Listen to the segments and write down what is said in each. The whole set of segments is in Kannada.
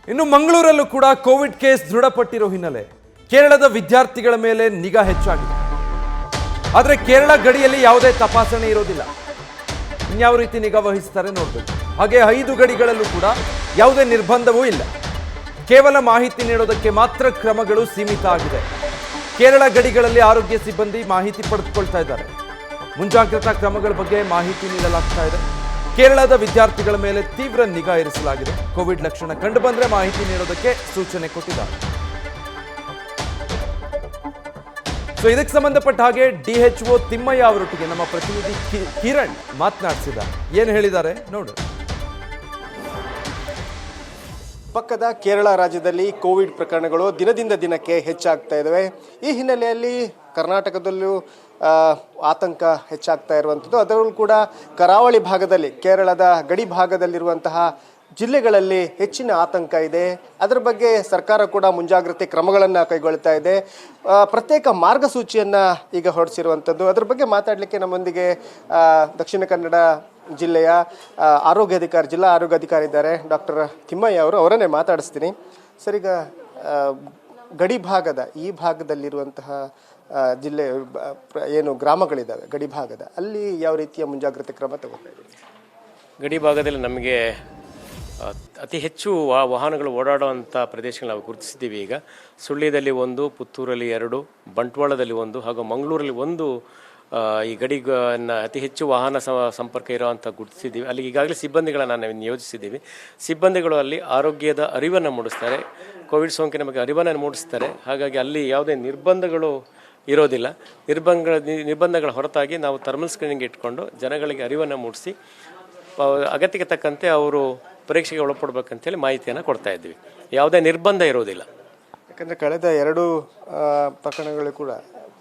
ಇನ್ನು ಮಂಗಳೂರಲ್ಲೂ ಕೂಡ ಕೋವಿಡ್ ಕೇಸ್ ದೃಢಪಟ್ಟಿರೋ ಹಿನ್ನೆಲೆ ಕೇರಳದ ವಿದ್ಯಾರ್ಥಿಗಳ ಮೇಲೆ ನಿಗಾ ಹೆಚ್ಚಾಗಿದೆ. ಆದರೆ ಕೇರಳ ಗಡಿಯಲ್ಲಿ ಯಾವುದೇ ತಪಾಸಣೆ ಇರೋದಿಲ್ಲ. ಇನ್ಯಾವ ರೀತಿ ನಿಗಾ ವಹಿಸ್ತಾರೆ ನೋಡಬೇಕು. ಹಾಗೆ 5 ಗಡಿಗಳಲ್ಲೂ ಕೂಡ ಯಾವುದೇ ನಿರ್ಬಂಧವೂ ಇಲ್ಲ. ಕೇವಲ ಮಾಹಿತಿ ನೀಡೋದಕ್ಕೆ ಮಾತ್ರ ಕ್ರಮಗಳು ಸೀಮಿತ ಆಗಿದೆ. ಕೇರಳ ಗಡಿಗಳಲ್ಲಿ ಆರೋಗ್ಯ ಸಿಬ್ಬಂದಿ ಮಾಹಿತಿ ಪಡೆದುಕೊಳ್ತಾ ಇದ್ದಾರೆ. ಮುಂಜಾಗ್ರತಾ ಕ್ರಮಗಳ ಬಗ್ಗೆ ಮಾಹಿತಿ ನೀಡಲಾಗ್ತಾ ಇದೆ. ಕೇರಳದ ವಿದ್ಯಾರ್ಥಿಗಳ ಮೇಲೆ ತೀವ್ರ ನಿಗಾ ಇರಿಸಲಾಗಿದೆ. ಕೋವಿಡ್ ಲಕ್ಷಣ ಕಂಡು ಬಂದ್ರೆ ಮಾಹಿತಿ ನೀಡೋದಕ್ಕೆ ಸೂಚನೆ ಕೊಟ್ಟಿದ್ದಾರೆ. ಸೊ ಇದಕ್ಕೆ ಸಂಬಂಧಪಟ್ಟ ಹಾಗೆ DHO ತಿಮ್ಮಯ್ಯ ಅವರೊಟ್ಟಿಗೆ ನಮ್ಮ ಪ್ರತಿನಿಧಿ ಕಿರಣ್ ಮಾತನಾಡಿಸಿದ್ದಾರೆ. ಏನು ಹೇಳಿದ್ದಾರೆ ನೋಡು. ಪಕ್ಕದ ಕೇರಳ ರಾಜ್ಯದಲ್ಲಿ ಕೋವಿಡ್ ಪ್ರಕರಣಗಳು ದಿನದಿಂದ ದಿನಕ್ಕೆ ಹೆಚ್ಚಾಗ್ತಾ ಇದ್ದಾವೆ. ಈ ಹಿನ್ನೆಲೆಯಲ್ಲಿ ಕರ್ನಾಟಕದಲ್ಲೂ ಆತಂಕ ಹೆಚ್ಚಾಗ್ತಾ ಇರುವಂಥದ್ದು. ಅದರಲ್ಲೂ ಕೂಡ ಕರಾವಳಿ ಭಾಗದಲ್ಲಿ, ಕೇರಳದ ಗಡಿ ಭಾಗದಲ್ಲಿರುವಂತಹ ಜಿಲ್ಲೆಗಳಲ್ಲಿ ಹೆಚ್ಚಿನ ಆತಂಕ ಇದೆ. ಅದರ ಬಗ್ಗೆ ಸರ್ಕಾರ ಕೂಡ ಮುಂಜಾಗ್ರತೆ ಕ್ರಮಗಳನ್ನು ಕೈಗೊಳ್ತಾ ಇದೆ. ಪ್ರತ್ಯೇಕ ಮಾರ್ಗಸೂಚಿಯನ್ನು ಈಗ ಹೊರಡಿಸಿರುವಂಥದ್ದು. ಅದರ ಬಗ್ಗೆ ಮಾತಾಡಲಿಕ್ಕೆ ನಮ್ಮೊಂದಿಗೆ ದಕ್ಷಿಣ ಕನ್ನಡ ಜಿಲ್ಲೆಯ ಜಿಲ್ಲಾ ಆರೋಗ್ಯಾಧಿಕಾರಿ ಇದ್ದಾರೆ, ಡಾಕ್ಟರ್ ತಿಮ್ಮಯ್ಯ ಅವರು. ಅವರನ್ನೇ ಮಾತಾಡಿಸ್ತೀನಿ. ಸರ್, ಈಗ ಗಡಿ ಭಾಗದ ಈ ಭಾಗದಲ್ಲಿರುವಂತಹ ಜಿಲ್ಲೆ ಏನು ಗ್ರಾಮಗಳಿದ್ದಾವೆ ಗಡಿ ಭಾಗದ, ಅಲ್ಲಿ ಯಾವ ರೀತಿಯ ಮುಂಜಾಗ್ರತೆ ಕ್ರಮ ತಗೋತಾ ಇದ್ದೀವಿ? ಗಡಿ ಭಾಗದಲ್ಲಿ ನಮಗೆ ಅತಿ ಹೆಚ್ಚು ವಾಹನಗಳು ಓಡಾಡುವಂಥ ಪ್ರದೇಶಗಳು ನಾವು ಗುರುತಿಸಿದ್ದೀವಿ. ಈಗ ಸುಳ್ಯದಲ್ಲಿ 1, ಪುತ್ತೂರಲ್ಲಿ 2, ಬಂಟ್ವಾಳದಲ್ಲಿ 1 ಹಾಗೂ ಮಂಗಳೂರಲ್ಲಿ 1 ಈ ಗಡಿಯನ್ನು ಅತಿ ಹೆಚ್ಚು ವಾಹನ ಸಂಪರ್ಕ ಇರೋವಂಥ ಗುರುತಿಸಿದ್ದೀವಿ. ಅಲ್ಲಿ ಈಗಾಗಲೇ ಸಿಬ್ಬಂದಿಗಳನ್ನು ನಾವು ನಿಯೋಜಿಸಿದ್ದೀವಿ. ಸಿಬ್ಬಂದಿಗಳು ಅಲ್ಲಿ ಆರೋಗ್ಯದ ಅರಿವನ್ನು ಮೂಡಿಸ್ತಾರೆ, ಕೋವಿಡ್ ಸೋಂಕಿನ ಬಗ್ಗೆ ಅರಿವನ್ನು ಮೂಡಿಸ್ತಾರೆ. ಹಾಗಾಗಿ ಅಲ್ಲಿ ಯಾವುದೇ ನಿರ್ಬಂಧಗಳು ಇರೋದಿಲ್ಲ. ನಿರ್ಬಂಧಗಳ ಹೊರತಾಗಿ ನಾವು ಥರ್ಮಲ್ ಸ್ಕ್ರೀನಿಂಗ್ ಇಟ್ಕೊಂಡು ಜನಗಳಿಗೆ ಅರಿವನ್ನು ಮೂಡಿಸಿ ಅಗತ್ಯಕ್ಕೆ ತಕ್ಕಂತೆ ಅವರು ಪರೀಕ್ಷೆಗೆ ಒಳಪಡಬೇಕಂತೇಳಿ ಮಾಹಿತಿಯನ್ನು ಕೊಡ್ತಾ ಇದ್ವಿ. ಯಾವುದೇ ನಿರ್ಬಂಧ ಇರೋದಿಲ್ಲ. ಯಾಕಂದರೆ ಕಳೆದ 2 ಪ್ರಕರಣಗಳು ಕೂಡ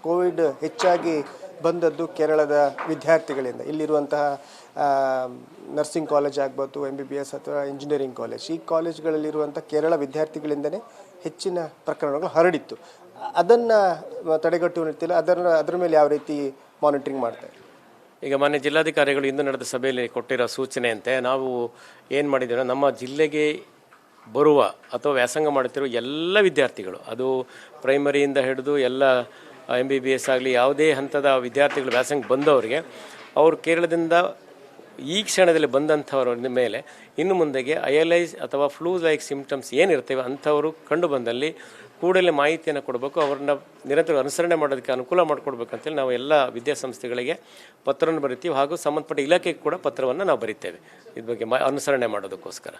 ಕೋವಿಡ್ ಹೆಚ್ಚಾಗಿ ಬಂದದ್ದು ಕೇರಳದ ವಿದ್ಯಾರ್ಥಿಗಳಿಂದ. ಇಲ್ಲಿರುವಂತಹ ನರ್ಸಿಂಗ್ ಕಾಲೇಜ್ ಆಗ್ಬೋದು, MBBS ಅಥವಾ ಇಂಜಿನಿಯರಿಂಗ್ ಕಾಲೇಜ್, ಈ ಕಾಲೇಜ್ಗಳಲ್ಲಿರುವಂಥ ಕೇರಳ ವಿದ್ಯಾರ್ಥಿಗಳಿಂದನೇ ಹೆಚ್ಚಿನ ಪ್ರಕರಣಗಳು ಹರಡಿತ್ತು. ಅದನ್ನು ತಡೆಗಟ್ಟುವ ನಿಟ್ಟಿನಲ್ಲಿ ಅದರ ಮೇಲೆ ಯಾವ ರೀತಿ ಮಾನಿಟರಿಂಗ್ ಮಾಡ್ತಾರೆ? ಈಗ ಮಾನ್ಯ ಜಿಲ್ಲಾಧಿಕಾರಿಗಳು ಇಂದು ನಡೆದ ಸಭೆಯಲ್ಲಿ ಕೊಟ್ಟಿರೋ ಸೂಚನೆಯಂತೆ ನಾವು ಏನು ಮಾಡಿದ್ದೇವೆ, ನಮ್ಮ ಜಿಲ್ಲೆಗೆ ಬರುವ ಅಥವಾ ವ್ಯಾಸಂಗ ಮಾಡುತ್ತಿರುವ ಎಲ್ಲ ವಿದ್ಯಾರ್ಥಿಗಳು, ಅದು ಪ್ರೈಮರಿಯಿಂದ ಹಿಡಿದು ಎಲ್ಲ MBBS ಆಗಲಿ ಯಾವುದೇ ಹಂತದ ವಿದ್ಯಾರ್ಥಿಗಳು ವ್ಯಾಸಂಗ ಬಂದವರಿಗೆ, ಅವರು ಕೇರಳದಿಂದ ಈ ಕ್ಷಣದಲ್ಲಿ ಬಂದಂಥವ್ರ ಮೇಲೆ ಇನ್ನು ಮುಂದೆಗೆ ILI ಅಥವಾ ಫ್ಲೂ ಲೈಕ್ ಸಿಂಪ್ಟಮ್ಸ್ ಏನಿರ್ತವೆ ಅಂಥವರು ಕಂಡು ಬಂದಲ್ಲಿ ಕೂಡಲೇ ಮಾಹಿತಿಯನ್ನು ಕೊಡಬೇಕು. ಅವ್ರನ್ನ ನಿರಂತರ ಅನುಸರಣೆ ಮಾಡೋದಕ್ಕೆ ಅನುಕೂಲ ಮಾಡಿಕೊಡ್ಬೇಕಂತೇಳಿ ನಾವು ಎಲ್ಲ ವಿದ್ಯಾಸಂಸ್ಥೆಗಳಿಗೆ ಪತ್ರವನ್ನು ಬರಿತೀವಿ. ಹಾಗೂ ಸಂಬಂಧಪಟ್ಟ ಇಲಾಖೆಗೆ ಕೂಡ ಪತ್ರವನ್ನು ನಾವು ಬರಿತೇವೆ ಇದ್ರ ಬಗ್ಗೆ ಅನುಸರಣೆ ಮಾಡೋದಕ್ಕೋಸ್ಕರ.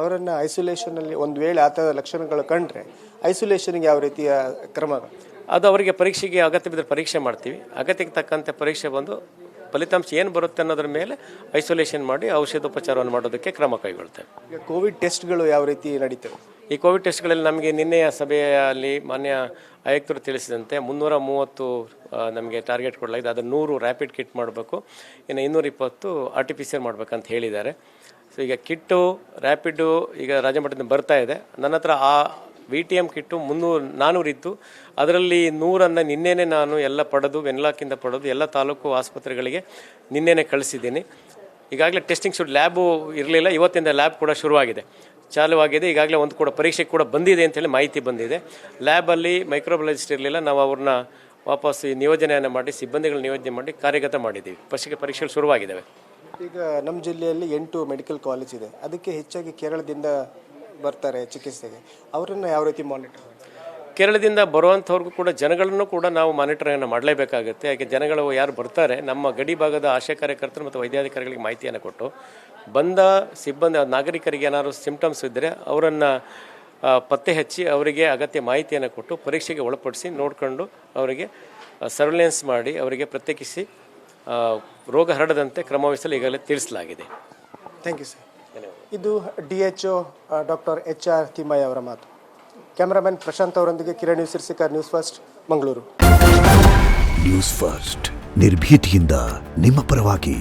ಅವರನ್ನು ಐಸೋಲೇಷನಲ್ಲಿ ಒಂದು ವೇಳೆ ಆ ಥರ ಲಕ್ಷಣಗಳು ಕಂಡ್ರೆ ಐಸೋಲೇಷನ್ಗೆ ಯಾವ ರೀತಿಯ ಕ್ರಮ? ಅದು ಅವರಿಗೆ ಪರೀಕ್ಷೆಗೆ ಅಗತ್ಯ ಬಿದ್ದರೆ ಪರೀಕ್ಷೆ ಮಾಡ್ತೀವಿ. ಅಗತ್ಯಕ್ಕೆ ತಕ್ಕಂತೆ ಪರೀಕ್ಷೆ ಬಂದು ಫಲಿತಾಂಶ ಏನು ಬರುತ್ತೆ ಅನ್ನೋದ್ರ ಮೇಲೆ ಐಸೋಲೇಷನ್ ಮಾಡಿ ಔಷಧೋಪಚಾರವನ್ನು ಮಾಡೋದಕ್ಕೆ ಕ್ರಮ ಕೈಗೊಳ್ತೇವೆ. ಈಗ ಕೋವಿಡ್ ಟೆಸ್ಟ್ಗಳು ಯಾವ ರೀತಿ ನಡೀತವೆ? ಈ ಕೋವಿಡ್ ಟೆಸ್ಟ್ಗಳಲ್ಲಿ ನಮಗೆ ನಿನ್ನೆಯ ಸಭೆಯಲ್ಲಿ ಮಾನ್ಯ ಆಯುಕ್ತರು ತಿಳಿಸಿದಂತೆ 330 ನಮಗೆ ಟಾರ್ಗೆಟ್ ಕೊಡಲಾಗಿದೆ. ಅದು 100 ರ್ಯಾಪಿಡ್ ಕಿಟ್ ಮಾಡಬೇಕು, ಇನ್ನು 220 RT-PCR ಮಾಡಬೇಕಂತ ಹೇಳಿದ್ದಾರೆ. ಸೊ ಈಗ ಕಿಟ್ಟು ರ್ಯಾಪಿಡು ಈಗ ರಾಜಮಟ್ಟದಿಂದ ಬರ್ತಾ ಇದೆ. ನನ್ನ ಹತ್ರ ಆ VTM ಕಿಟ್ಟು 400 ಇತ್ತು. ಅದರಲ್ಲಿ 100 ನಿನ್ನೆನೇ ನಾನು ಎಲ್ಲ ಪಡೆದು ವೆನ್ಲಾಕಿಂದ ಪಡೆದು ಎಲ್ಲ ತಾಲೂಕು ಆಸ್ಪತ್ರೆಗಳಿಗೆ ನಿನ್ನೆನೇ ಕಳಿಸಿದ್ದೀನಿ. ಈಗಾಗಲೇ ಟೆಸ್ಟಿಂಗ್ ಲ್ಯಾಬು ಇರಲಿಲ್ಲ, ಇವತ್ತಿಂದ ಲ್ಯಾಬ್ ಕೂಡ ಶುರುವಾಗಿದೆ, ಚಾಲುವಾಗಿದೆ. ಈಗಾಗಲೇ ಒಂದು ಕೂಡ ಪರೀಕ್ಷೆ ಕೂಡ ಬಂದಿದೆ ಅಂತೇಳಿ ಮಾಹಿತಿ ಬಂದಿದೆ. ಲ್ಯಾಬಲ್ಲಿ ಮೈಕ್ರೋಬಯಾಲಜಿಸ್ಟ್ ಇರಲಿಲ್ಲ, ನಾವು ಅವ್ರನ್ನ ವಾಪಸ್ ನಿಯೋಜನೆಯನ್ನು ಮಾಡಿ ಸಿಬ್ಬಂದಿಗಳ ನಿಯೋಜನೆ ಮಾಡಿ ಕಾರ್ಯಗತ ಮಾಡಿದ್ದೀವಿ. ಪರೀಕ್ಷೆಗಳು ಶುರುವಾಗಿದ್ದಾವೆ. ಈಗ ನಮ್ಮ ಜಿಲ್ಲೆಯಲ್ಲಿ 8 ಮೆಡಿಕಲ್ ಕಾಲೇಜ್ ಇದೆ. ಅದಕ್ಕೆ ಹೆಚ್ಚಾಗಿ ಕೇರಳದಿಂದ ಬರ್ತಾರೆ ಚಿಕಿತ್ಸೆಗೆ. ಅವರನ್ನು ಯಾವ ರೀತಿ ಮಾನಿಟರ್? ಕೇರಳದಿಂದ ಬರುವಂಥವ್ರಿಗೂ ಕೂಡ ಜನಗಳನ್ನು ಕೂಡ ನಾವು ಮಾನಿಟರಿಂಗನ್ನು ಮಾಡಲೇಬೇಕಾಗುತ್ತೆ. ಯಾಕೆ ಜನಗಳು ಯಾರು ಬರ್ತಾರೆ, ನಮ್ಮ ಗಡಿ ಭಾಗದ ಆಶಾ ಕಾರ್ಯಕರ್ತರು ಮತ್ತು ವೈದ್ಯಾಧಿಕಾರಿಗಳಿಗೆ ಮಾಹಿತಿಯನ್ನು ಕೊಟ್ಟು ಬಂದ ಸಿಬ್ಬಂದಿ ನಾಗರಿಕರಿಗೆ ಏನಾದರೂ ಸಿಂಪ್ಟಮ್ಸ್ ಇದ್ದರೆ ಅವರನ್ನು ಪತ್ತೆ ಹಚ್ಚಿ ಅವರಿಗೆ ಅಗತ್ಯ ಮಾಹಿತಿಯನ್ನು ಕೊಟ್ಟು ಪರೀಕ್ಷೆಗೆ ಒಳಪಡಿಸಿ ನೋಡಿಕೊಂಡು ಅವರಿಗೆ ಸರ್ವೆಲೆನ್ಸ್ ಮಾಡಿ ಅವರಿಗೆ ಪ್ರತ್ಯೇಕಿಸಿ ರೋಗ ಹರಡದಂತೆ ಕ್ರಮವಹಿಸಲು ಈಗಾಗಲೇ ತಿಳಿಸಲಾಗಿದೆ. Thank you sir. ಇದು DHO ಡಾಕ್ಟರ್ HR ತಿಮ್ಮಯ್ಯ ಅವರ ಮಾತು. ಕ್ಯಾಮರಾಮನ್ ಪ್ರಶಾಂತ್ ಅವರೊಂದಿಗೆ Kiran news first Mangaluru. News first ನಿರ್ಭೀತಿಯಿಂದ ನಿಮ್ಮ ಪರವಾಗಿ.